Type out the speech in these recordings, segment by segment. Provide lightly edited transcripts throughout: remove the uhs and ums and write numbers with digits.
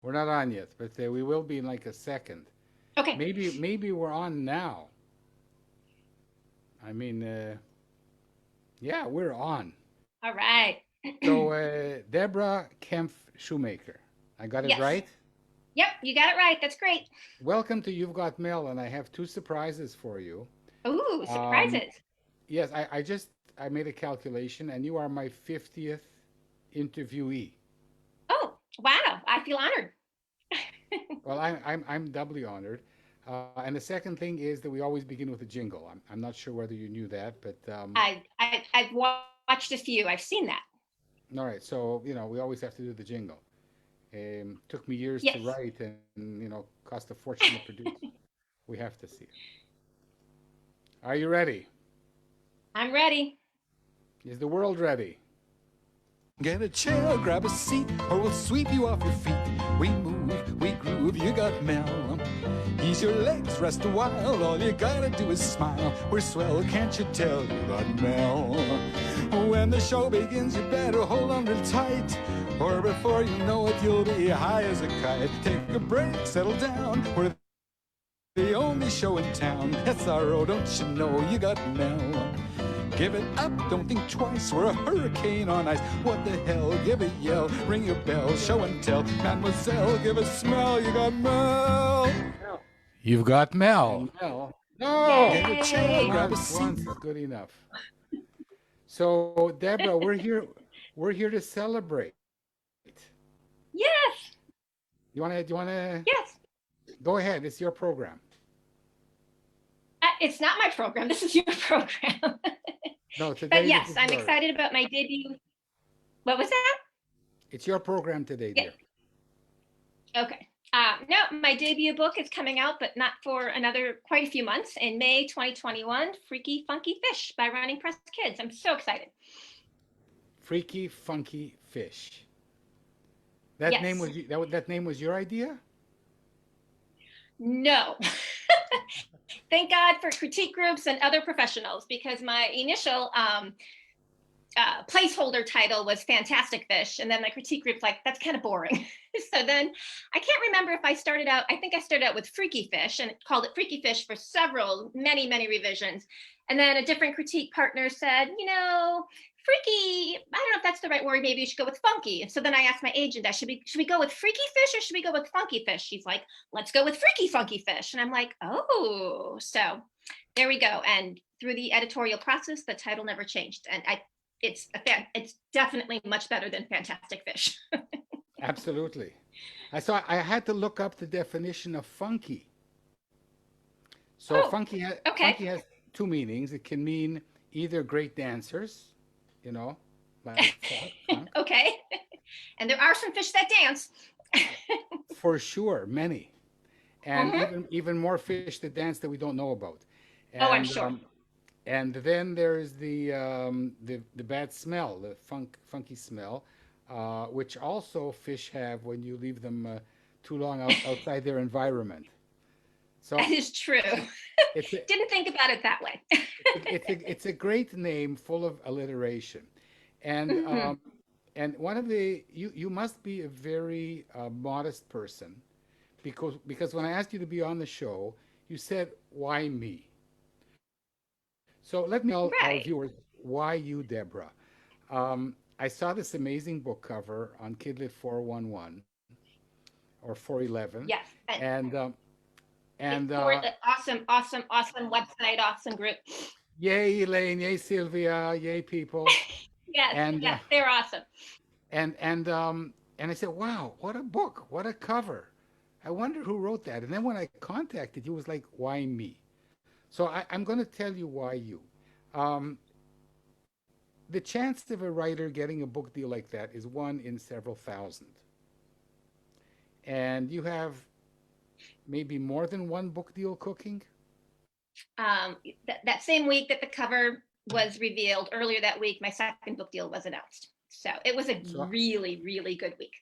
We're not on yet, but we will be in like a second. Okay. Maybe we're on now. I mean, yeah, we're on. All right. So, Debra Kempf Shumaker. I got it Yes. right? Yep, you got it right. That's great. Welcome to You've Got Mail, and I have two surprises for you. Ooh, Um, surprises. yes, I made a calculation, and you are my 50th interviewee. Oh, wow. I feel honored. Well, I'm doubly honored. And the second thing is that we always begin with a jingle. I'm not sure whether you knew that, but I've watched a few. I've seen that. all right. So we always have to do the jingle. Took me years to Yes. write, and cost a fortune to produce. We have to see it. Are you ready? I'm ready. Is the world ready? Get a chair, grab a seat, or we'll sweep you off your feet. We move, we groove, you got Mel. Ease your legs, rest a while, all you gotta do is smile. We're swell, can't you tell you got Mel? When the show begins, you better hold on real tight, or before you know it, you'll be high as a kite. Take a break, settle down, we're the only show in town. SRO, don't you know you got Mel? Give it up, don't think twice, we're a hurricane on ice. What the hell, give a yell, ring your bell, show and tell. Mademoiselle, give a smell, you got Mel. You've got Mel. Mel. No! Get a chair, Yay. grab a Once, seat. once is good enough. So, Deborah, we're here. We're here to celebrate. Yes. You wanna Yes. go ahead? It's your program. It's not my program. This is your program. No, But today this yes, is I'm yours. excited about my debut. What was that? It's your program today, Yeah. dear. Okay. No, my debut book is coming out, but not for another quite a few months. In May 2021, Freaky Funky Fish by Running Press Kids. I'm so excited. Freaky Funky Fish. That name Yes. was that name was your idea? No. Thank God for critique groups and other professionals because my initial placeholder title was Fantastic Fish. And then the critique group's like, that's kind of boring. So then I can't remember if I started out, I think I started out with Freaky Fish and called it Freaky Fish for many revisions. And then a different critique partner said, freaky, I don't know if that's the right word. Maybe you should go with funky. And so then I asked my agent, should we go with freaky fish or should we go with funky fish? She's like, let's go with freaky funky fish. And I'm like, oh, so there we go. And through the editorial process, the title never changed. And it's definitely much better than Fantastic Fish. Absolutely. I had to look up the definition of funky. So Oh, okay. funky has two meanings. It can mean either great dancers, you know, like funk, Okay. And there are some fish that dance. for sure, many, and Mm-hmm. even more fish that dance that we don't know about, Oh, I'm and sure. then there's the bad smell, the funky smell, which also fish have when you leave them too long outside their environment. That So is true. it's a, Didn't think about it that way. it's a great name full of alliteration, and Mm-hmm. one of you must be a very modest person because when I asked you to be on the show, you said why me. So let me tell our Right. viewers why you, Deborah. I saw this amazing book cover on Kidlit 411 or 411, Yes. and For the awesome website, awesome group. yay Elaine, yay Sylvia, yay people, Yes, and yes, they're awesome. and I said, wow, what a book, what a cover. I wonder who wrote that. And then when I contacted you, it was like, why me? So I'm going to tell you why you. Um, the chance of a writer getting a book deal like that is one in several thousand. And you have maybe more than one book deal cooking. That same week that the cover was revealed, earlier that week, my second book deal was announced. So it was a So really good week.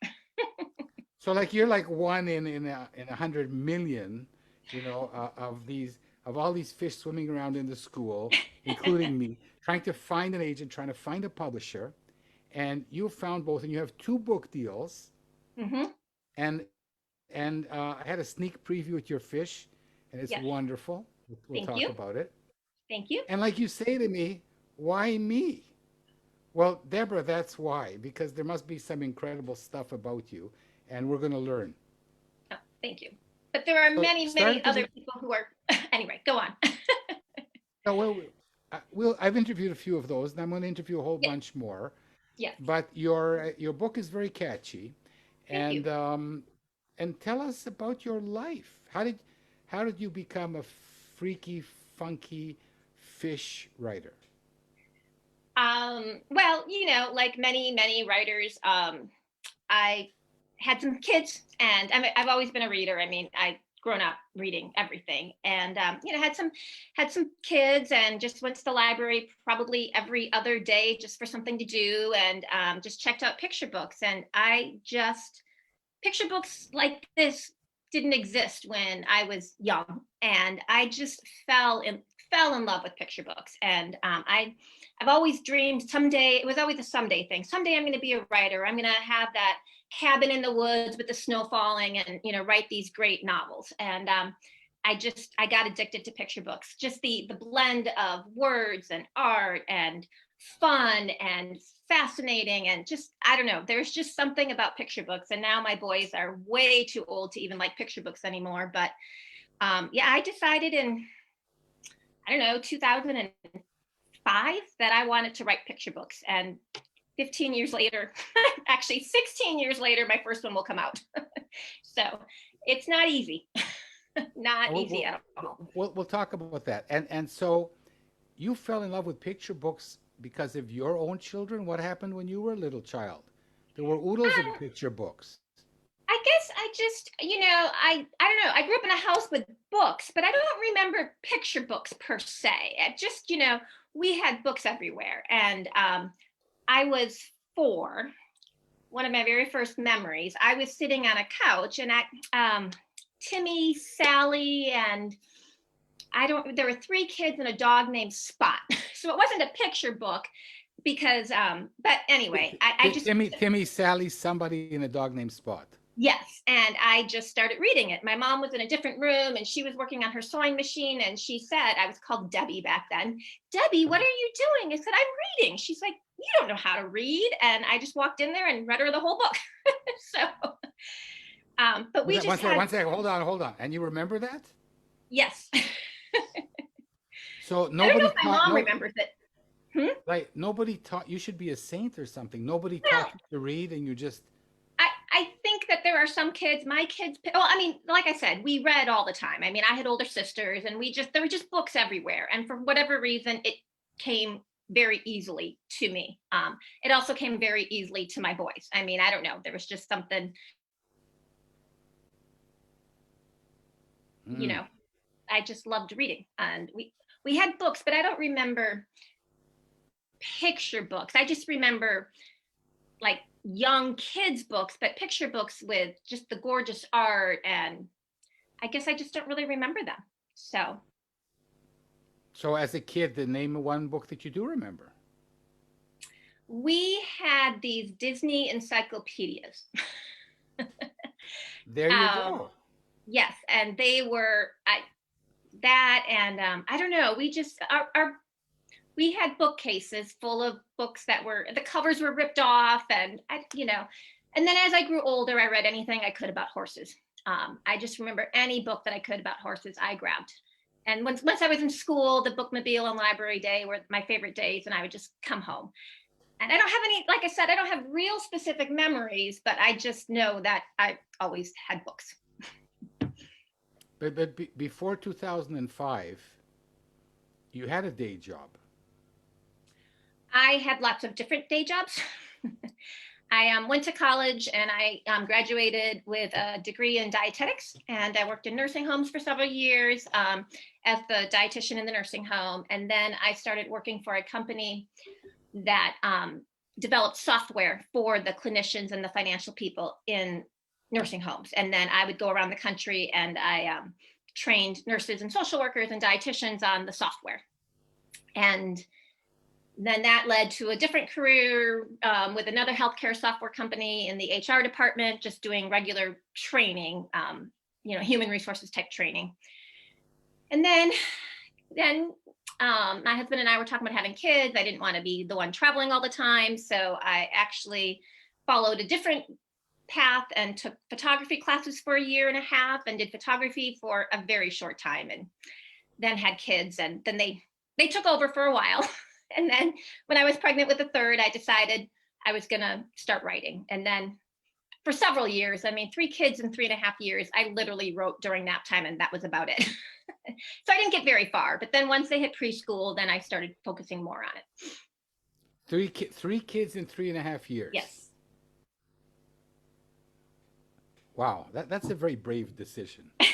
so like you're like one in 100 million, of all these fish swimming around in the school, including me, trying to find an agent, trying to find a publisher, and you found both, and you have two book deals, Mm-hmm. and and I had a sneak preview with your fish, and it's Yes. wonderful. We'll Thank talk you. about it. Thank you. And like you say to me, why me? Well, Deborah, that's why, because there must be some incredible stuff about you, and we're going to learn. Oh, thank you. But there are So many, start many at the other people who are, anyway, go on. no, well, I've interviewed a few of those, and I'm going to interview a whole Yes, bunch more. yes. But your book is very catchy, Thank you. and tell us about your life. How did you become a freaky, funky fish writer? Well, like many, many writers, I had some kids, and I've always been a reader. I mean, I've grown up reading everything, and had some kids, and just went to the library probably every other day just for something to do, and just checked out picture books. And picture books like this didn't exist when I was young, and I just fell in love with picture books. And I've always dreamed someday. It was always a someday thing. Someday I'm going to be a writer. I'm going to have that cabin in the woods with the snow falling, and write these great novels. And I got addicted to picture books. Just the blend of words and art and fun and fascinating, and just, I don't know, there's just something about picture books. And now my boys are way too old to even like picture books anymore. But yeah, I decided in, I don't know, 2005 that I wanted to write picture books. And 15 years later, actually 16 years later, my first one will come out. So it's not easy. Not We'll, easy we'll, at all. we'll talk about that. And so you fell in love with picture books because of your own children. What happened when you were a little child? There were oodles of picture books. I guess I just, I don't know. I grew up in a house with books, but I don't remember picture books per se. I just, we had books everywhere. And I was 4. One of my very first memories, I was sitting on a couch, and Timmy, Sally, and there were 3 kids and a dog named Spot. So it wasn't a picture book because, but anyway, I just, Timmy, Sally, somebody, and a dog named Spot. yes. And I just started reading it. My mom was in a different room, and she was working on her sewing machine. And she said, I was called Debbie back then. Debbie, what are you doing? I said, I'm reading. She's like, you don't know how to read. And I just walked in there and read her the whole book. So, but we just One second, hold on. And you remember that? Yes. So I don't know nobody if my mom remembers it. like nobody taught you should be a saint or something. Nobody taught you to read, and you just I think that there are some kids, my kids, well, I mean, like I said, we read all the time. I mean, I had older sisters, and there were just books everywhere. And for whatever reason, it came very easily to me. It also came very easily to my boys. I mean, I don't know. There was just something, mm. I just loved reading. And we had books, but I don't remember picture books. I just remember like young kids books, but picture books with just the gorgeous art. And I guess I just don't really remember them. So as a kid, the name of one book that you do remember. We had these Disney encyclopedias. There you go. Yes, and they were I don't know. We just we had bookcases full of books that the covers were ripped off, and and then as I grew older, I read anything I could about horses. I just remember any book that I could about horses, I grabbed. And once I was in school, the bookmobile and library day were my favorite days, and I would just come home. And I don't have any, like I said, I don't have real specific memories, but I just know that I always had books. But before 2005, you had a day job. I had lots of different day jobs. I went to college, and I graduated with a degree in dietetics, and I worked in nursing homes for several years as the dietitian in the nursing home. And then I started working for a company that developed software for the clinicians and the financial people in nursing homes. And then I would go around the country, and I trained nurses and social workers and dietitians on the software. And then that led to a different career with another healthcare software company in the HR department, just doing regular training, human resources type training. And then my husband and I were talking about having kids. I didn't want to be the one traveling all the time. So I actually followed a different path and took photography classes for 1.5 years and did photography for a very short time, and then had kids, and then they took over for a while. And then when I was pregnant with the third, I decided I was gonna start writing. And then for several years, 3 kids in 3.5 years, I literally wrote during nap time, and that was about it. So I didn't get very far, but then once they hit preschool, then I started focusing more on it. 3 kids in 3.5 years. Yes. Wow, that's a very brave decision. I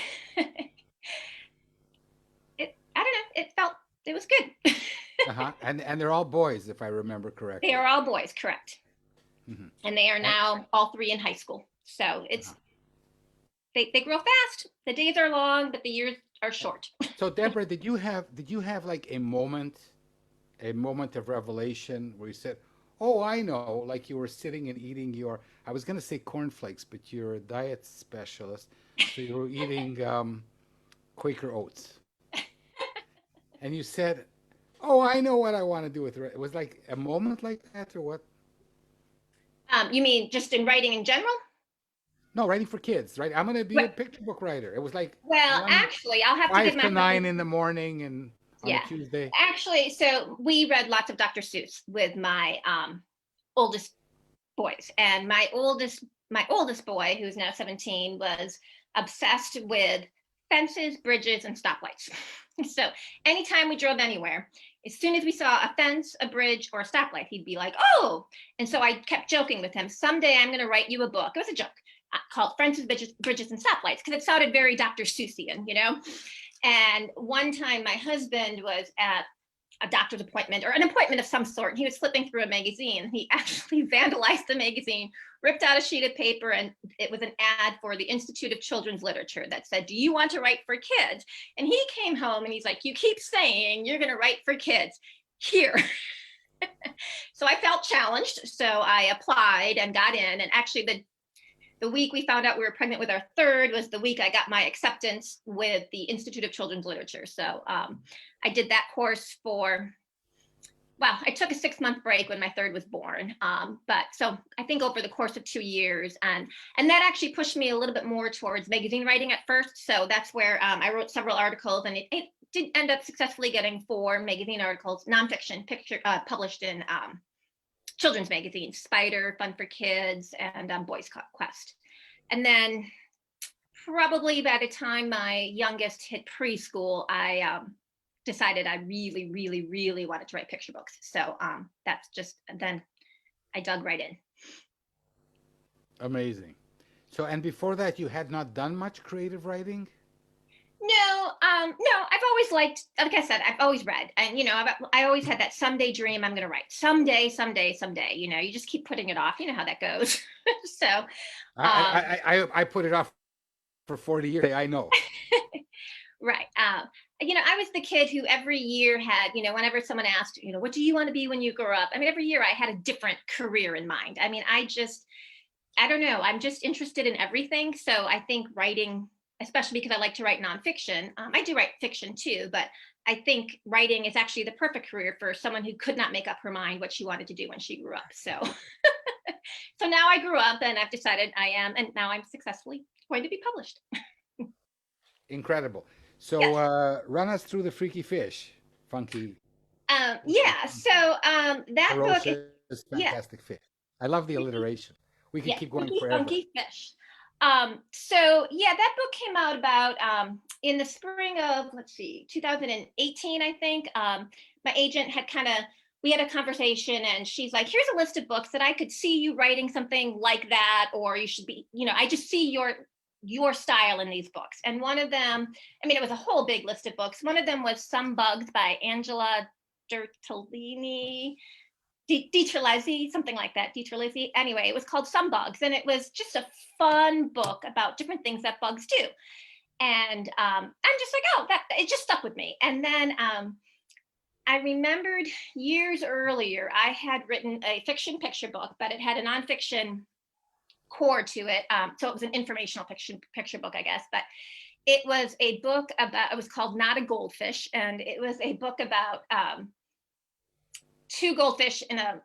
don't know. It was good. And they're all boys, if I remember correctly. They are all boys, correct. Mm-hmm. And they are now all 3 in high school. So it's they grow fast. The days are long, but the years are short. So Debra, did you have like a moment of revelation where you said, "Oh, I know," like you were sitting and eating I was going to say cornflakes, but you're a diet specialist, so you were eating Quaker oats, and you said, "Oh, I know what I want to do with it." It was like a moment like that, or what? You mean just in writing in general? No, writing for kids, right? I'm going to be a picture book writer. It was like, well, actually, I'll have to give 5 to 9 in the morning and on a Tuesday. Actually, so we read lots of Dr. Seuss with my oldest boys, and my oldest boy, who's now 17, was obsessed with fences, bridges, and stoplights. So anytime we drove anywhere, as soon as we saw a fence, a bridge, or a stoplight, he'd be like, "Oh!" And so I kept joking with him, "Someday I'm going to write you a book." It was a joke called Fences, Bridges, and Stoplights, because it sounded very Dr. Seussian, And one time my husband was at a doctor's appointment, or an appointment of some sort, and he was flipping through a magazine. He actually vandalized the magazine, ripped out a sheet of paper, and it was an ad for the Institute of Children's Literature that said, "Do you want to write for kids?" And he came home and he's like, "You keep saying you're going to write for kids. Here." So I felt challenged. So I applied and got in. And actually, the week we found out we were pregnant with our third was the week I got my acceptance with the Institute of Children's Literature. So I did that course I took a 6-month break when my third was born. But so I think over the course of 2 years, and that actually pushed me a little bit more towards magazine writing at first. So that's where I wrote several articles, and it did end up successfully getting 4 magazine articles, nonfiction, published in children's magazines, Spider, Fun for Kids, and Boys Quest. And then probably by the time my youngest hit preschool, I decided I really, really, really wanted to write picture books. So then I dug right in. Amazing. So, and before that, you had not done much creative writing? No, I've always liked, like I said, I've always read, and I always had that someday dream, I'm going to write someday, you just keep putting it off. You know how that goes. So I put it off for 40 years. I know. Right. I was the kid who every year had, whenever someone asked, "What do you want to be when you grow up?" Every year I had a different career in mind. I don't know. I'm just interested in everything. So I think writing, especially because I like to write nonfiction. I do write fiction too, but I think writing is actually the perfect career for someone who could not make up her mind what she wanted to do when she grew up. So, so now I grew up and I've decided I am, and now I'm successfully going to be published. Incredible. So yes. Run us through the Freaky Fish, funky. So that book is fantastic fish. I love the alliteration. We could keep going forever. Funky Fish. That book came out about in the spring of 2018, I think. My agent had we had a conversation, and she's like, "Here's a list of books that I could see you writing something like that, or you should be, I just see your style in these books." And one of them, it was a whole big list of books. One of them was Some Bugs by Angela Dieterlizzi, something like that. Dieterlizzi. Anyway, it was called Some Bugs, and it was just a fun book about different things that bugs do. And I'm just like, oh, that it just stuck with me. And then I remembered years earlier, I had written a fiction picture book, but it had a nonfiction core to it. So it was an informational picture book, I guess. But it was a book about, it was called Not a Goldfish. And it was a book about two goldfish in a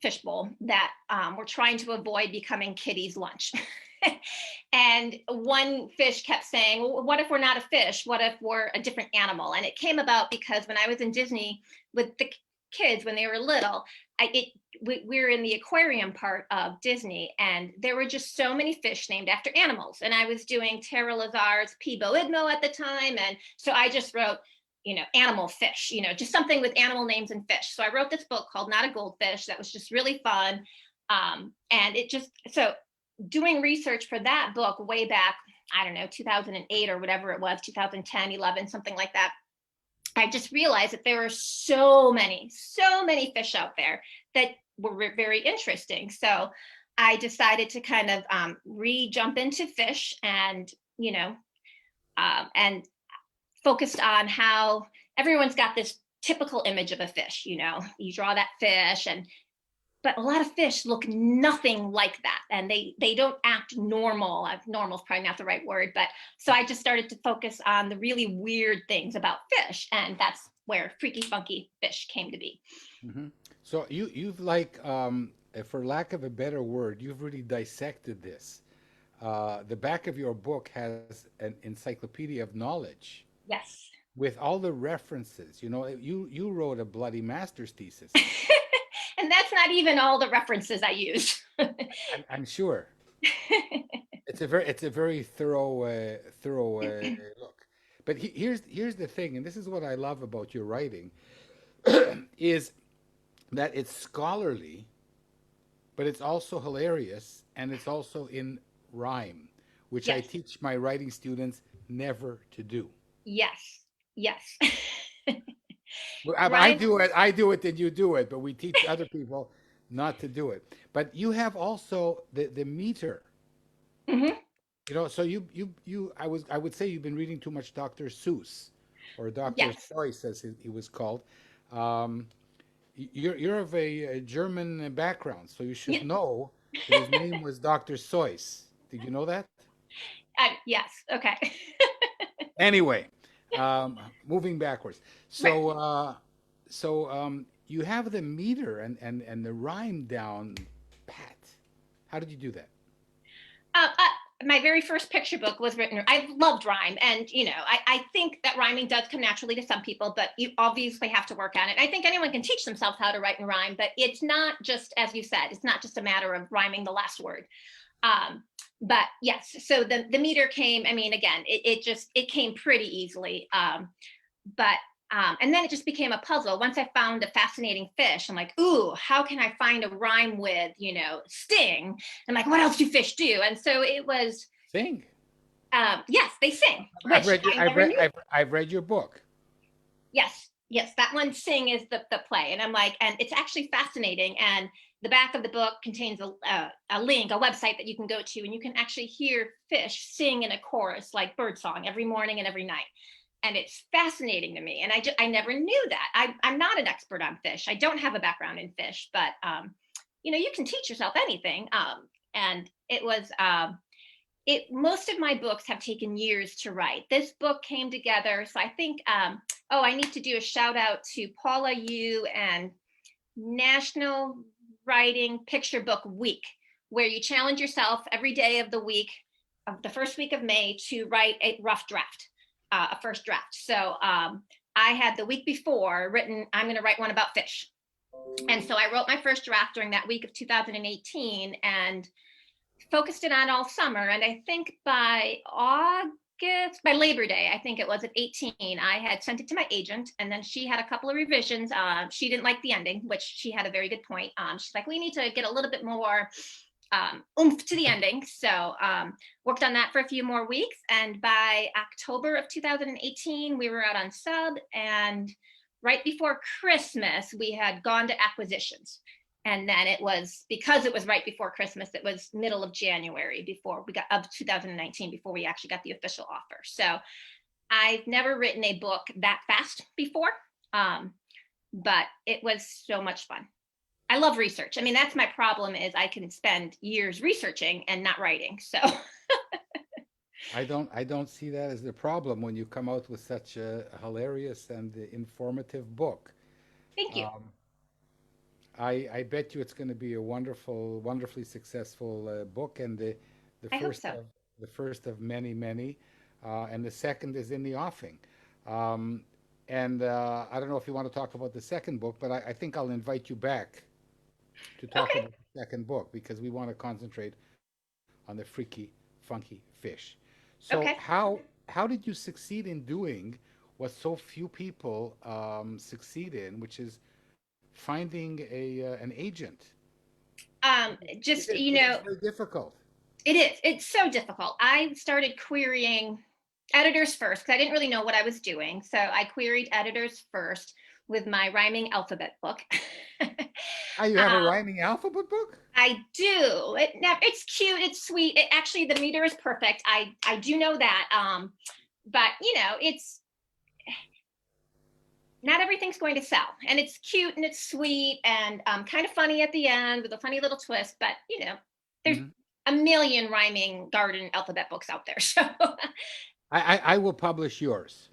fishbowl that were trying to avoid becoming Kitty's lunch. And one fish kept saying, well, what if we're not a fish? What if we're a different animal? And it came about because when I was in Disney with the kids when they were little, we were in the aquarium part of Disney, and there were just so many fish named after animals. And I was doing Tara Lazar's Peebo Idmo at the time. And so I just wrote, animal fish, just something with animal names and fish. So I wrote this book called Not a Goldfish that was just really fun. And so doing research for that book way back, I don't know, 2008 or whatever it was, 2010, 11, something like that. I just realized that there were so many fish out there that were very interesting. So I decided to kind of jump into fish and, and focused on how everyone's got this typical image of a fish, you draw that fish, but a lot of fish look nothing like that. And they don't act normal. Normal is probably not the right word, but so I just started to focus on the really weird things about fish. And that's where Freaky Funky Fish came to be. Mm-hmm. So you've for lack of a better word, you've really dissected this. The back of your book has an encyclopedia of knowledge. Yes. With all the references, you wrote a bloody master's thesis. And that's not even all the references I use. I'm sure. It's a very thorough look. But here's the thing, and this is what I love about your writing, is that it's scholarly, but it's also hilarious, and it's also in rhyme, which I Yes. teach my writing students never to do. Yes. Well, Rhyme. I do it, then you do it, but we teach other people not to do it. But you have also the meter, Mhm. so I would say you've been reading too much Dr. Seuss, or Dr. Yes. Seuss as he was called. Um, you're of a German background, so you should Yeah. know that his name was Dr. Seuss. Did you know that? Yes. Okay. Anyway, moving backwards. Right. So you have the meter and the rhyme down pat. How did you do that? My very first picture book was written. I loved rhyme, and I think that rhyming does come naturally to some people, but you obviously have to work on it. I think anyone can teach themselves how to write and rhyme, but it's not just, as you said, it's not just a matter of rhyming the last word. But yes, so the meter came. I mean, again, it came pretty easily. But and then it just became a puzzle. Once I found a fascinating fish, I'm like, ooh, how can I find a rhyme with, sting? I'm like, what else do fish do? And so it was, Sing. yes, they sing, I've which read your, I never knew. I've read your book. Yes, that one, sing, is the play. And I'm like, and it's actually fascinating. And the back of the book contains a link, a website that you can go to, and you can actually hear fish sing in a chorus, like birdsong, every morning and every night. And it's fascinating to me. And I never knew that. I'm not an expert on fish. I don't have a background in fish, but you can teach yourself anything. And it was most of my books have taken years to write. This book came together. So I think, I need to do a shout out to Paula Yu and National Writing Picture Book Week, where you challenge yourself every day of the week, of the first week of May, to write a rough draft. A first draft. So I had the week before written, I'm going to write one about fish. And so I wrote my first draft during that week of 2018 and focused it on all summer. And I think by Labor Day, I think it was, at 18, I had sent it to my agent, and then she had a couple of revisions. She didn't like the ending, which she had a very good point. She's like, we need to get a little bit more oomph to the ending. So worked on that for a few more weeks. And by October of 2018, we were out on sub. And right before Christmas, we had gone to acquisitions. And then because it was right before Christmas, it was middle of January of 2019 before we actually got the official offer. So I've never written a book that fast before. but it was so much fun. I love research. I mean, that's my problem, is I can spend years researching and not writing. So I don't see that as the problem when you come out with such a hilarious and informative book. thank you. Um, I bet you it's going to be a wonderfully successful book, and the I hope first so. of the first of many, many, and the second is in the offing. Um, and I don't know if you want to talk about the second book, but I think I'll invite you back to talk Okay. about the second book because we want to concentrate on the freaky, funky fish. So Okay. how did you succeed in doing what so few people succeed in, which is finding an agent? Is Just, it is it very difficult? it is. It's so difficult. I started querying editors first because I didn't really know what I was doing. So I queried editors first with my rhyming alphabet book. Ah, you have a rhyming alphabet book? I do. It's cute. It's sweet. It actually, the meter is perfect. I do know that. But it's not everything's going to sell, and it's cute and it's sweet and kind of funny at the end with a funny little twist. But there's Mhm. a million rhyming garden alphabet books out there. So I will publish yours.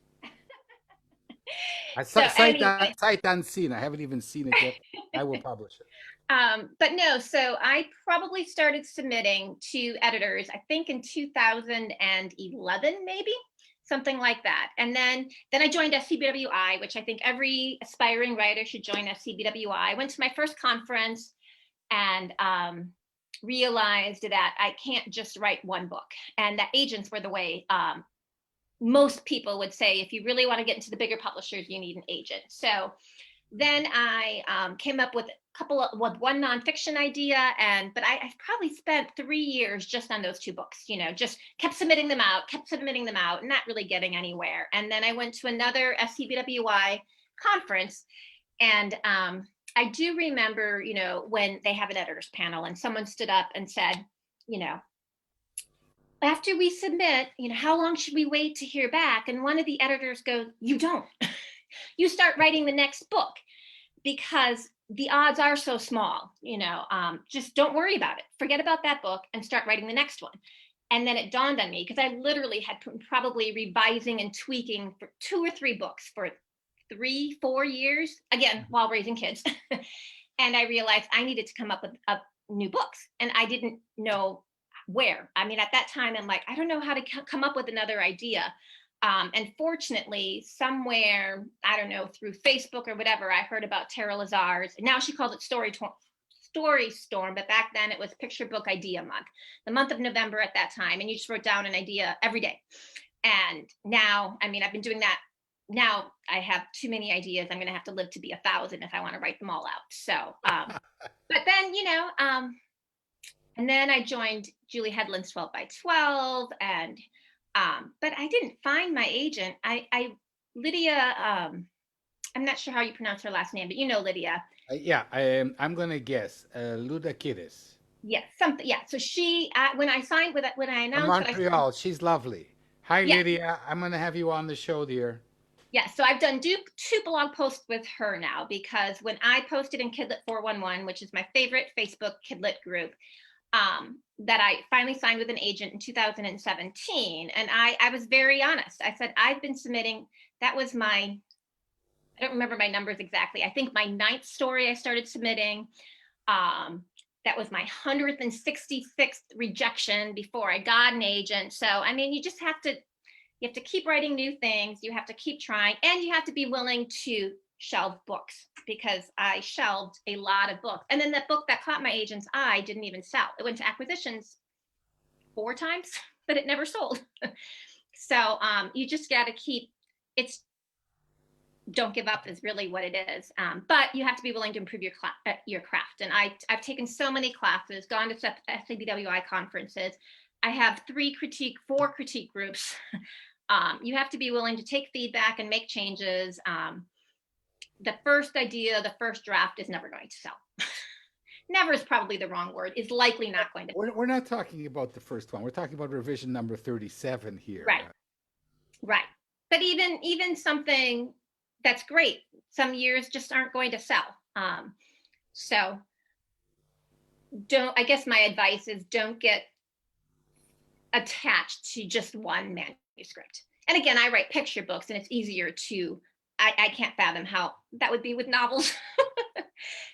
so anyway, Sight unseen. I haven't even seen it yet. I will publish it. but no, so I probably started submitting to editors, I think in 2011, maybe something like that. And then I joined SCBWI, which I think every aspiring writer should join SCBWI. I went to my first conference and realized that I can't just write one book, and that agents were the way. Most people would say if you really want to get into the bigger publishers, you need an agent. So then I came up with with one nonfiction idea, but I've probably spent 3 years just on those two books. Just kept submitting them out, and not really getting anywhere. And then I went to another SCBWI conference, and I do remember, when they have an editors panel, and someone stood up and said, you know, after we submit, how long should we wait to hear back? And one of the editors goes, "You don't. You start writing the next book." Because the odds are so small, just don't worry about it. Forget about that book and start writing the next one. And then it dawned on me, because I literally had probably revising and tweaking for 2 or 3 books for 3, 4 years, again, while raising kids. And I realized I needed to come up with new books, and I didn't know where. I mean, at that time, I'm like, I don't know how to come up with another idea. And fortunately, somewhere, I don't know, through Facebook or whatever, I heard about Tara Lazar's. Now she calls it Story Storm, but back then it was Picture Book Idea Month, the month of November at that time. And you just wrote down an idea every day. And now, I mean, I've been doing that. Now I have too many ideas. I'm going to have to live to be 1,000 if I want to write them all out. So, but then, and then I joined Julie Headland's 12 by 12, and but I didn't find my agent. Lydia, I'm not sure how you pronounce her last name, but Lydia. Yeah, I'm gonna guess Ludakidis Yes, something. Yeah. So she, when I signed with it, when I from announced what I signed, Montreal. She's lovely. Hi, yeah, Lydia. I'm gonna have you on the show, dear. yeah. So I've done two blog posts with her now, because when I posted in Kidlit 411, which is my favorite Facebook Kidlit group, that I finally signed with an agent in 2017. And I was very honest. I said, I've been submitting, that was I don't remember my numbers exactly. I think my 9th story I started submitting. That was my 166th rejection before I got an agent. So, I mean, you have to keep writing new things. You have to keep trying, and you have to be willing to shelve books, because I shelved a lot of books. And then that book that caught my agent's eye didn't even sell. It went to acquisitions 4 times, but it never sold. So you just got to don't give up is really what it is. But you have to be willing to improve your craft. And I've taken so many classes, gone to SCBWI conferences. I have 4 critique groups. You have to be willing to take feedback and make changes. The first idea, the first draft is never going to sell. Never is probably the wrong word. Is likely not going to. We're not talking about the first one. We're talking about revision number 37 here. Right. Right. But even something that's great. Some years just aren't going to sell. So I guess my advice is don't get attached to just one manuscript. And again, I write picture books, and it's easier to, I can't fathom how that would be with novels.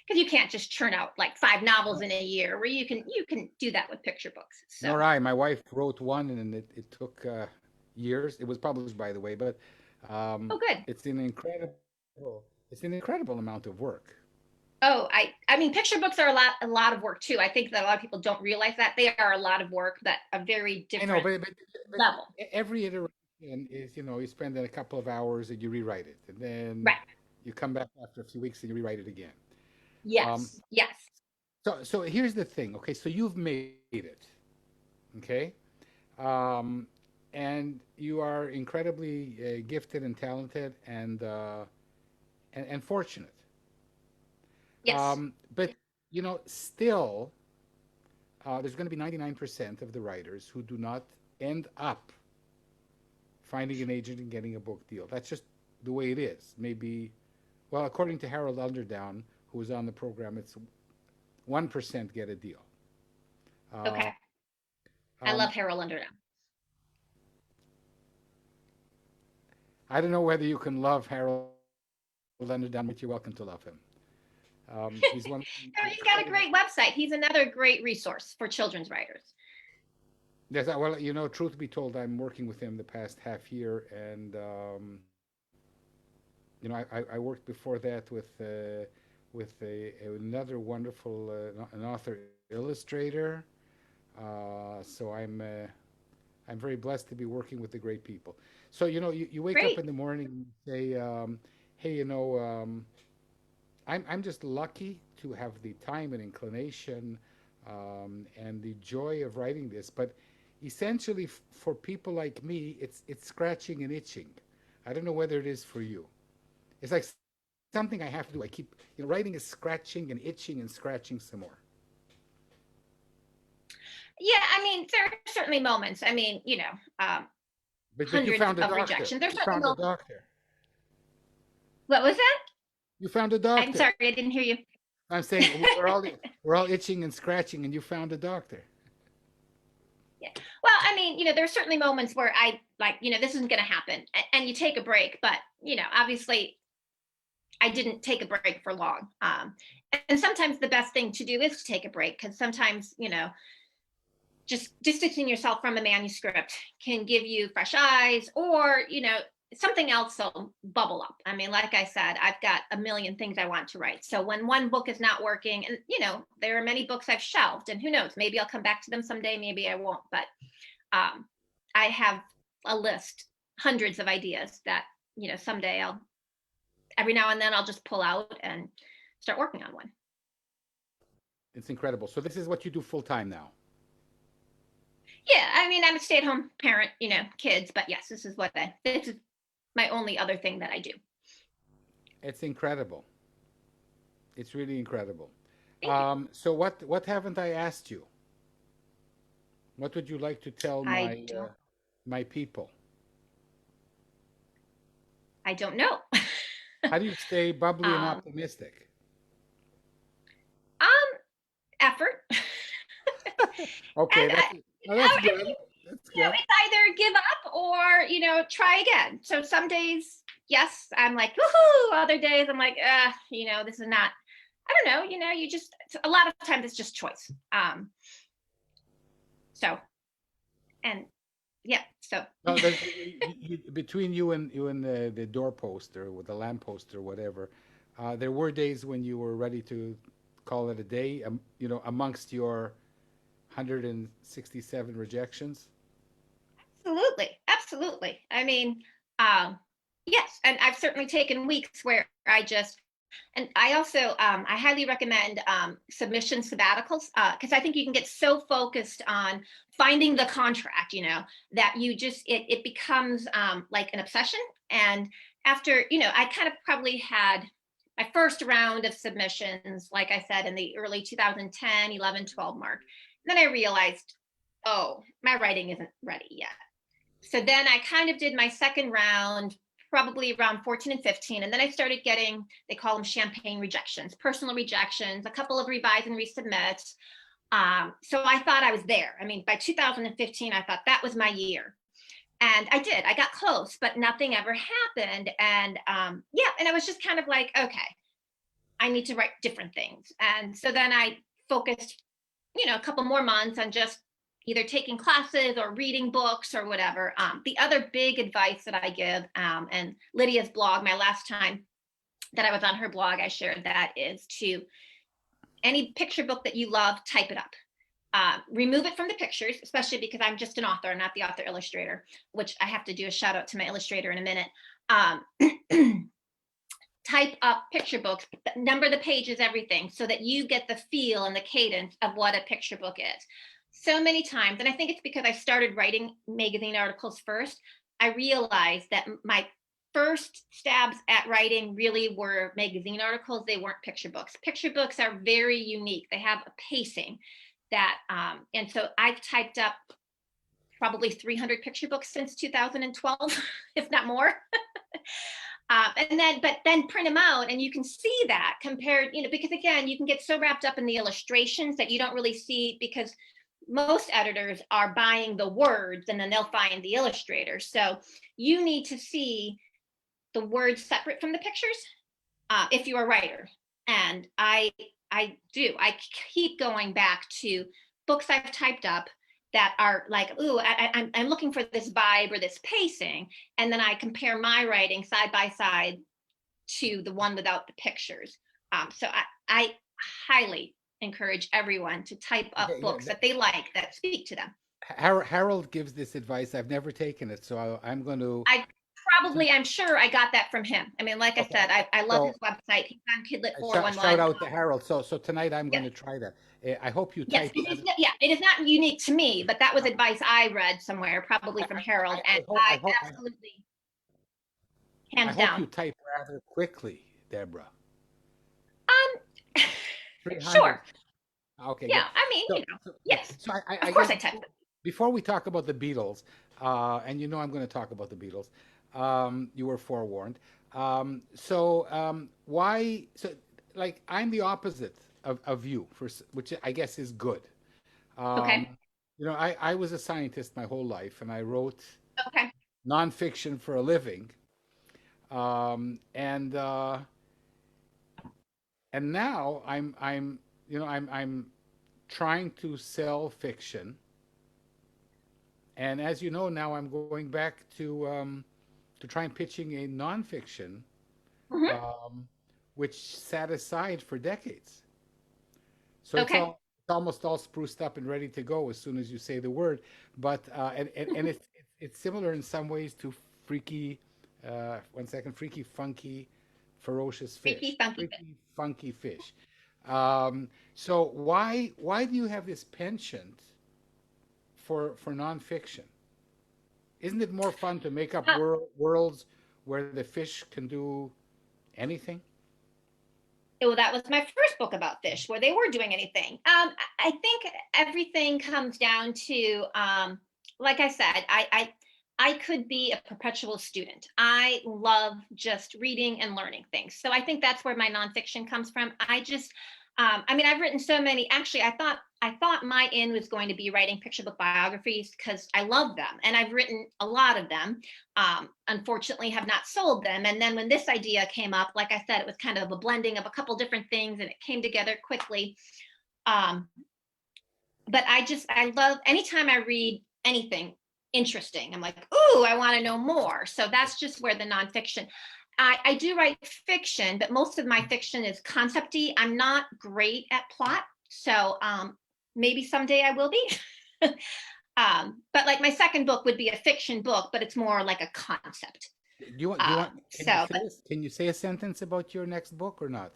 Because you can't just churn out like 5 novels in a year, where you can do that with picture books. So. Nor I. My wife wrote one, and it took years. It was published, by the way, but Oh, good. it's an incredible amount of work. Oh, I mean, picture books are a lot of work too. I think that a lot of people don't realize that they are a lot of work, that a very I know, different but level. every iteration is, you spend a couple of hours and you rewrite it, and then Right. you come back after a few weeks and you rewrite it again. Yes. Yes. So here's the thing. Okay, so you've made it. Okay, and you are incredibly gifted and talented and fortunate. Yes. But still, there's going to be 99% of the writers who do not end up finding an agent and getting a book deal. That's just the way it is. Maybe, well, according to Harold Underdown, who was on the program, it's 1% get a deal. Okay. I Um, love Harold Underdown. I don't know whether you can love Harold Underdown, but you're welcome to love him. He's one. He's got a great website. He's another great resource for children's writers. Yes, well, truth be told, I'm working with him the past half year, and I worked before that with another wonderful an author illustrator. So I'm very blessed to be working with the great people. So you wake Great. up in the morning and say, hey, I'm just lucky to have the time and inclination and the joy of writing this. But essentially, for people like me, it's scratching and itching. I don't know whether it is for you. It's like something I have to do. I keep, writing is scratching and itching and scratching some more. Yeah, I mean, there are certainly moments. I mean, But you hundreds found a of doctor. rejection. There's You certainly found a moments. doctor. What was that? You found a I'm doctor. sorry, I didn't hear you. I'm saying we're all itching and scratching, and you found a doctor. Yeah. Well, I mean, there's certainly moments where I like, this isn't going to happen, and you take a break. But obviously, I didn't take a break for long. And sometimes the best thing to do is to take a break, because sometimes, just distancing yourself from a manuscript can give you fresh eyes, or something else will bubble up. I mean, like I said, I've got a million things I want to write. So when one book is not working, and there are many books I've shelved, and who knows, maybe I'll come back to them someday, maybe I won't. But I have a list, hundreds of ideas that someday every now and then I'll just pull out and start working on one. It's incredible. So this is what you do full time now. Yeah, I mean, I'm a stay-at-home parent, kids, but yes, this is my only other thing that I do. It's incredible. It's really incredible. Thank you. So what haven't I asked you? What would you like to tell my people? I don't know. How do you stay bubbly and optimistic? Effort. Okay, that's good. That's good. It's either give up or try again. So some days, yes, I'm like woohoo. Other days, I'm like, this is not. I don't know. You just, a lot of times it's just choice. So, and yeah. So No, between you and the doorpost or with the lamppost or whatever, there were days when you were ready to call it a day. Amongst your 167 rejections. Absolutely. I mean, yes, and I've certainly taken weeks where and I also, I highly recommend submission sabbaticals, because I think you can get so focused on finding the contract, that you just, it becomes like an obsession. And after, I kind of probably had my first round of submissions, like I said, in the early 2010, 11, 12 mark. And then I realized, oh, my writing isn't ready yet. So then I kind of did my second round probably around 14 and 15. And then I started getting, they call them champagne rejections, personal rejections, a couple of revise and resubmits. So I thought I was there. I mean, by 2015, I thought that was my year. And I did. I got close, but nothing ever happened. And yeah, and I was just kind of like, okay, I need to write different things. And so then I focused, a couple more months on just either taking classes or reading books or whatever. The other big advice that I give, and Lydia's blog, my last time that I was on her blog, I shared that, is to any picture book that you love, type it up. Remove it from the pictures, especially because I'm just an author, I'm not the author illustrator, which I have to do a shout out to my illustrator in a minute. Type up picture books, number the pages, everything, so that you get the feel and the cadence of what a picture book is. So many times, and I think it's because I started writing magazine articles first, I realized that my first stabs at writing really were magazine articles. They weren't picture books. Picture books are very unique. They have a pacing that, and so I've typed up probably 300 picture books since 2012, if not more. But then print them out, and you can see that compared, because again, you can get so wrapped up in the illustrations that you don't really see, because most editors are buying the words and then they'll find the illustrators. So you need to see the words separate from the pictures if you're a writer. And I do. I keep going back to books I've typed up that are like, ooh, I'm looking for this vibe or this pacing. And then I compare my writing side by side to the one without the pictures. So I highly encourage everyone to type up books that they like, that speak to them. Harold gives this advice. I've never taken it, so I'm going to. I'm sure I got that from him. I mean, like I said, I love his website. He's on Kidlit 411. Shout out to Harold. So tonight I'm going to try that. I hope you type. Yes, it is not unique to me, but that was advice I read somewhere, probably from Harold, and I absolutely, hands down. I hope you type rather quickly, Debra. Sure. Okay. Yeah, good. I mean, yes. So of course I typed it. Before we talk about the Beatles, and I'm going to talk about the Beatles, you were forewarned. Why? So, like, I'm the opposite of you, which I guess is good. Okay. I was a scientist my whole life, and I wrote Okay. nonfiction for a living, and now I'm trying to sell fiction, and as you know, now I'm going back to try and pitching a nonfiction, which sat aside for decades. So it's almost all spruced up and ready to go as soon as you say the word. But and it's similar in some ways to freaky, freaky, funky, ferocious fish. Freaky, funky fish. So why do you have this penchant for nonfiction? Isn't it more fun to make up worlds where the fish can do anything? Well, that was my first book about fish, where they were doing anything. I think everything comes down to, like I said, I could be a perpetual student. I love just reading and learning things. So I think that's where my nonfiction comes from. I've written so many. Actually, I thought my in was going to be writing picture book biographies because I love them, and I've written a lot of them. Unfortunately, have not sold them. And then when this idea came up, like I said, it was kind of a blending of a couple different things, and it came together quickly. But I love anytime I read anything interesting, I'm like, ooh, I want to know more. So that's just where the nonfiction. I do write fiction, but most of my fiction is concept-y. I'm not great at plot, so maybe someday I will be. But like my second book would be a fiction book, but it's more like a concept. Can you say a sentence about your next book or not?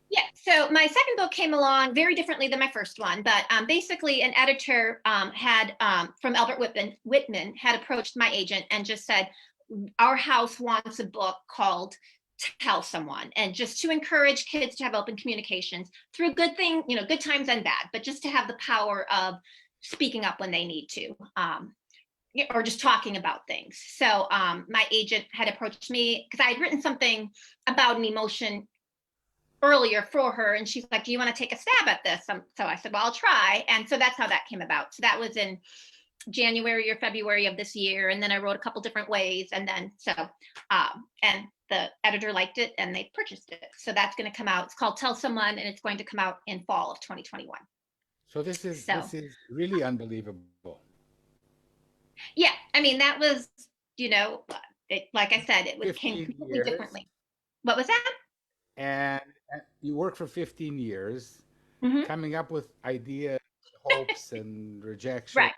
Yeah, so my second book came along very differently than my first one, but basically an editor had from Albert Whitman had approached my agent and just said, our house wants a book called Tell Someone, and just to encourage kids to have open communications through good times and bad, but just to have the power of speaking up when they need to. or just talking about things. So my agent had approached me because I had written something about an emotion earlier for her, and she's like, do you want to take a stab at this? So I said, well, I'll try. And so that's how that came about. So that was in January or February of this year. And then I wrote a couple different ways. And then and the editor liked it and they purchased it. So that's going to come out. It's called Tell Someone, and it's going to come out in fall of 2021. So this is So this is really unbelievable. yeah, I mean, that was, like I said, it came 15 completely years, differently. What was that? and you worked for 15 years, Hmm. coming up with ideas, hopes, and rejection. Right,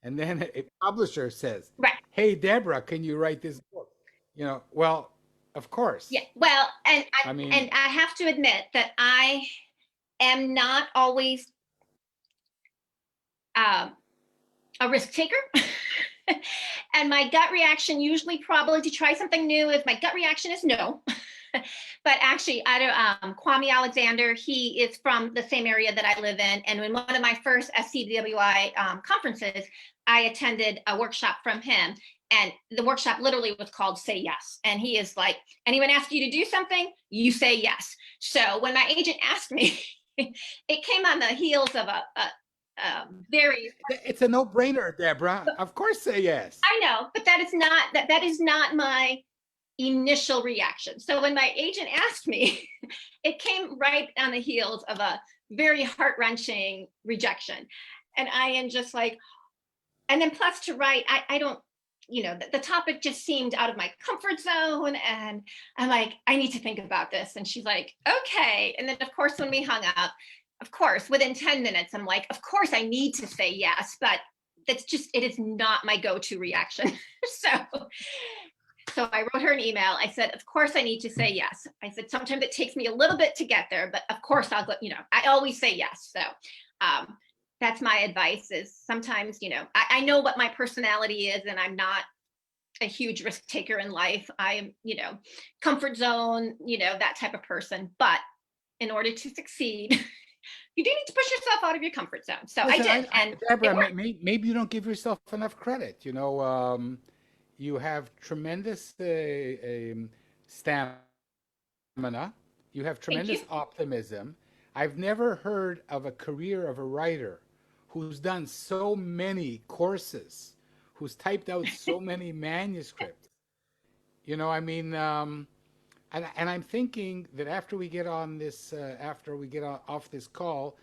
And then a publisher says, right. "Hey, Deborah, can you write this book?" Well, of Yeah. course. Well, and I mean, I have to admit that I am not always um, a risk taker. And my gut reaction usually probably to try something new is my gut reaction is no. But actually, I don't, Kwame Alexander, he is from the same area that I live in. And in one of my first SCWI conferences, I attended a workshop from him. And the workshop literally was called Say Yes. And he is like, anyone asks you to do something, you say yes. So when my agent asked me, it came on the heels of a very, it's a no-brainer, Deborah. Of course, say yes. I know, but that is not my initial reaction. So when my agent asked me, it came right on the heels of a very heart-wrenching rejection. And I am just like, and then plus to write, I don't, the topic just seemed out of my comfort zone. And I'm like, I need to think about this. And she's like, okay. And then of course, when we hung up, of course, within 10 minutes, I'm like, of course I need to say yes, but it is not my go-to reaction. So I wrote her an email. I said, of course I need to say yes. I said, sometimes it takes me a little bit to get there, but of course I'll go, I always say yes. So that's my advice is sometimes, I know what my personality is and I'm not a huge risk taker in life. I'm, comfort zone, that type of person. But in order to succeed, you do need to push yourself out of your comfort zone. So I Listen, did. And it Deborah, worked. maybe you don't give yourself enough credit. You have tremendous stamina. You have Thank you. tremendous optimism. I've never heard of a career of a writer who's done so many courses, who's typed out so many manuscripts. I mean, and I'm thinking that after we get off this call,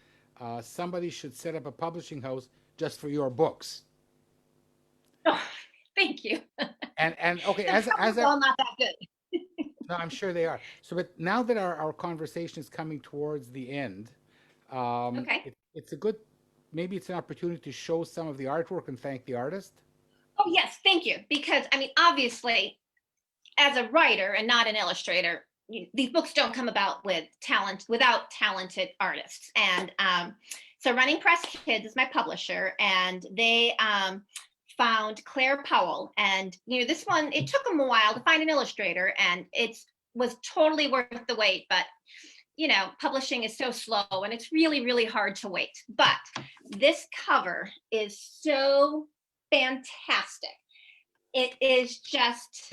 somebody should set up a publishing house just for your books. Oh, thank you. And okay, The public's all not that good. no, I'm sure they are. So, but now that our conversation is coming towards the end, Okay. it's a good, maybe it's an opportunity to show some of the artwork and thank the artist. Oh, yes, thank you. Because, I mean, obviously, as a writer and not an illustrator, these books don't come about without talented artists. And so Running Press Kids is my publisher, and they found Claire Powell. And, this one, it took them a while to find an illustrator, and it was totally worth the wait. But publishing is so slow and it's really, really hard to wait. But this cover is so fantastic. It is just,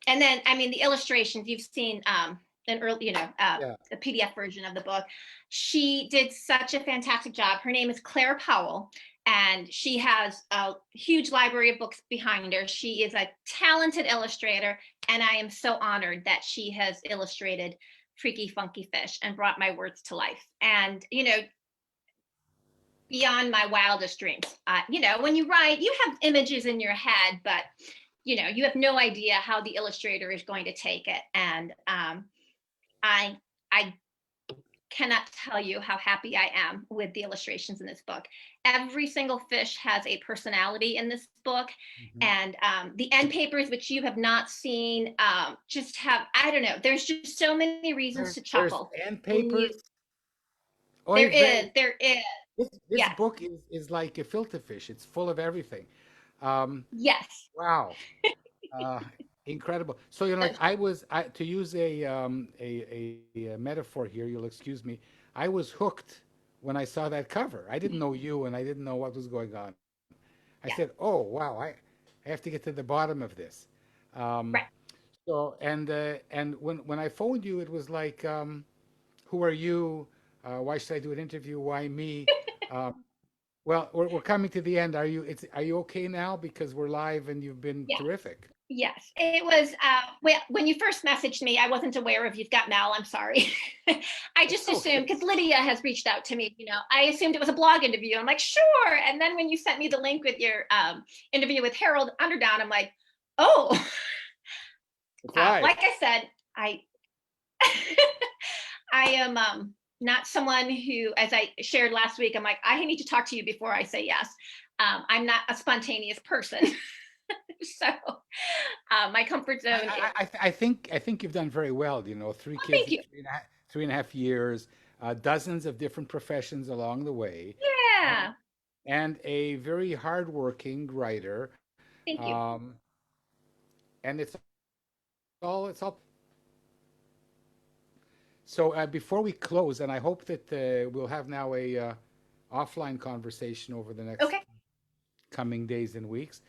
and then, I mean, the illustrations you've seen, an early, Yeah. a PDF version of the book. She did such a fantastic job. Her name is Claire Powell, and she has a huge library of books behind her. She is a talented illustrator, and I am so honored that she has illustrated Freaky Funky Fish and brought my words to life. And, beyond my wildest dreams. When you write, you have images in your head, but you have no idea how the illustrator is going to take it. And I cannot tell you how happy I am with the illustrations in this book. Every single fish has a personality in this book. Mhm. And the end papers, which you have not seen, just have, I don't know, there's just so many reasons to There's chuckle. end When you, papers. Oy vey. there is, This yes, book is like a filter fish. It's full of everything. Um, yes. wow. Uh, Incredible. So like to use a metaphor here. You'll excuse me. I was hooked when I saw that cover. I didn't know you, and I didn't know what was going on. I Yeah. said, oh, wow, I have to get to the bottom of this. Um, Right. so, and when I phoned you, it was like, who are you? Why should I do an interview? Why me? Um, well, we're coming to the end. Are you okay now? Because we're live and you've been Yeah. terrific. Yes, it was. Well, when you first messaged me, I wasn't aware of You've Got Mel. I'm sorry. I It's just assumed okay. because Lydia has reached out to me. I assumed it was a blog interview. I'm like, sure. And then when you sent me the link with your interview with Harold Underdown, I'm like, oh. It's live. Like I said, I I am not someone who, as I shared last week, I'm like, I need to talk to you before I say yes. I'm not a spontaneous person. So my comfort zone is, I think you've done very well. You know, three oh, kids thank in you. 3.5 years, dozens of different professions along the way, and, Yeah, and a very hardworking writer. thank you. Um, and it's all. So before we close, and I hope that we'll have now a offline conversation over the next Okay. coming days and weeks.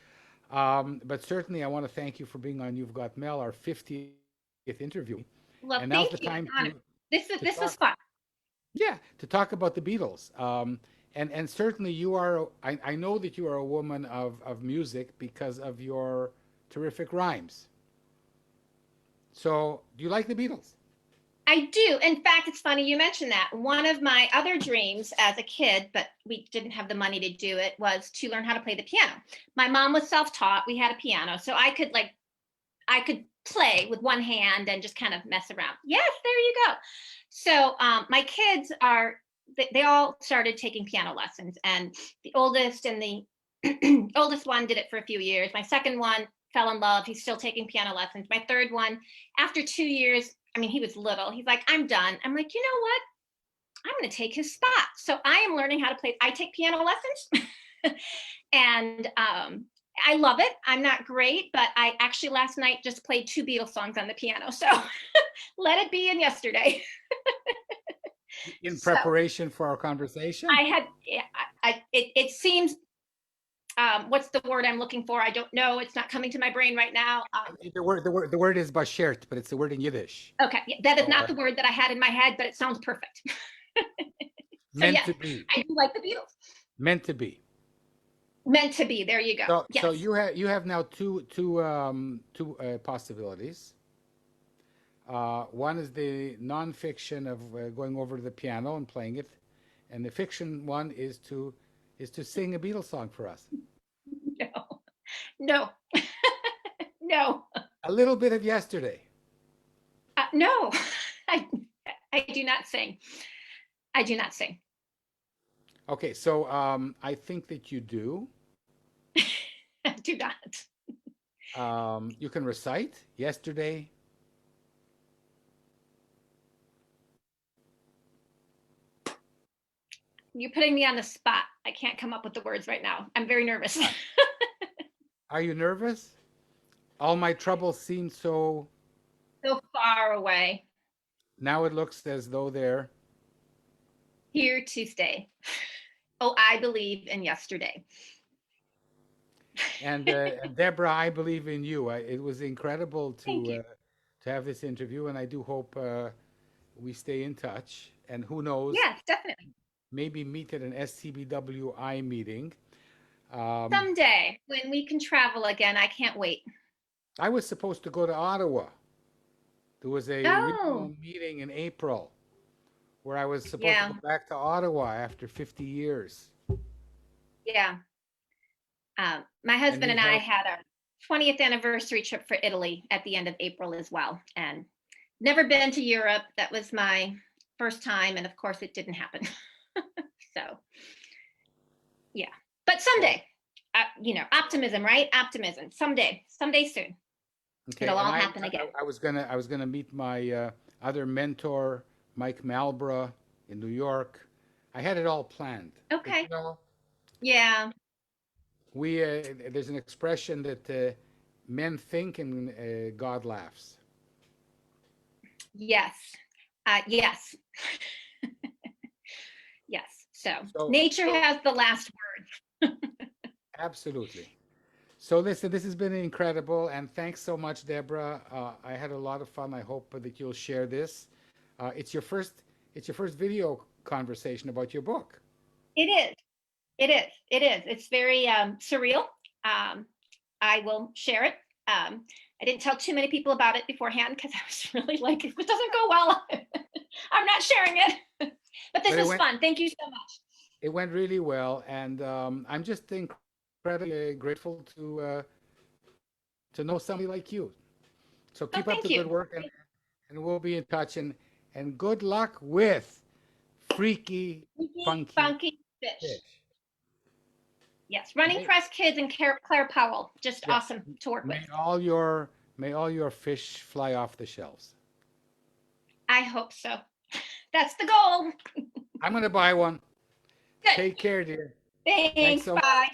But certainly, I want to thank you for being on You've Got Mel, our 50th interview. Well, And now's thank the you. time Honor. to This was talk. fun. Yeah, to talk about the Beatles. And certainly, you are. I know that you are a woman of music because of your terrific rhymes. So, do you like the Beatles? I do. In fact, it's funny you mentioned that. One of my other dreams as a kid, but we didn't have the money to do it, was to learn how to play the piano. My mom was self-taught. We had a piano, so I could play with one hand and just kind of mess around. Yes, there you go. So my kids are they all started taking piano lessons, and the oldest and the oldest one did it for a few years. My second one fell in love. He's still taking piano lessons. My third one, after 2 years, I mean, he was little. He's like, I'm done. I'm like, you know what? I'm going to take his spot. So I am learning how to play. I take piano lessons, and I love it. I'm not great, but I actually last night just played 2 Beatles songs on the piano. So Let It Be and Yesterday. In So preparation for our conversation? I had, it seems, what's the word I'm looking for? I don't know. It's not coming to my brain right now. The word is bashert, but it's the word in Yiddish. Okay, yeah, that is So, not the word that I had in my head, but it sounds perfect. So meant yes, to be, I do like the Beatles. meant to be. Meant to be. There you go. So Yes. you have now two possibilities. One is the nonfiction of going over to the piano and playing it, and the fiction one is to sing a Beatles song for us. No. No. No. A little bit of yesterday. No. I I do not sing. I do not sing. Okay, so I think that you do. I do not. You can recite yesterday. You're putting me on the spot. I can't come up with the words right now. I'm very nervous. Are you nervous? All my troubles seem so. So far away. Now it looks as though they're. Here to stay. Oh, I believe in yesterday. And Deborah, I believe in you. It was incredible Thank you. to have this interview, and I do hope we stay in touch. And who knows, Yes, definitely. maybe meet at an SCBWI meeting. Um, Someday when we can travel again, I can't wait. I was supposed to go to Ottawa. There was a Oh, regional meeting in April where I was supposed to yeah. go back to Ottawa after 50 years. Yeah. My And husband need and I help. had a 20th anniversary trip for Italy at the end of April as well. And never been to Europe. That was my first time. And of course, it didn't happen. So, yeah. But Well, someday, optimism, right? Optimism. Someday soon. okay, It'll and all happen again. I was gonna meet my other mentor, Mike Malbra, in New York. I had it all planned, but Okay. Yeah. we there's an expression that men think and God laughs. Yes. Yes. Yes. So So nature so has the last word. Absolutely. So listen, this has been incredible, and thanks so much, Deborah. I had a lot of fun. I hope that you'll share this. It's your first, it's your first video conversation about your book. It is. It is. It is. It's very surreal. Um, I will share it. I didn't tell too many people about it beforehand because I was really like, if it doesn't go well, I'm not sharing it. But this But is fun. Thank you so much. it went really well, and I'm just incredibly grateful to know somebody like you. So Oh, keep up thank the you. good work, and we'll be in touch. And good luck with Freaky Funky, Funky funky fish. Fish. Yes, Running May, Press Kids and Claire Powell, just yeah, awesome to work with. may all your fish fly off the shelves. I hope so. That's the goal. I'm gonna buy one. Good. Take care, dear. Thanks Thanks. so much. Bye.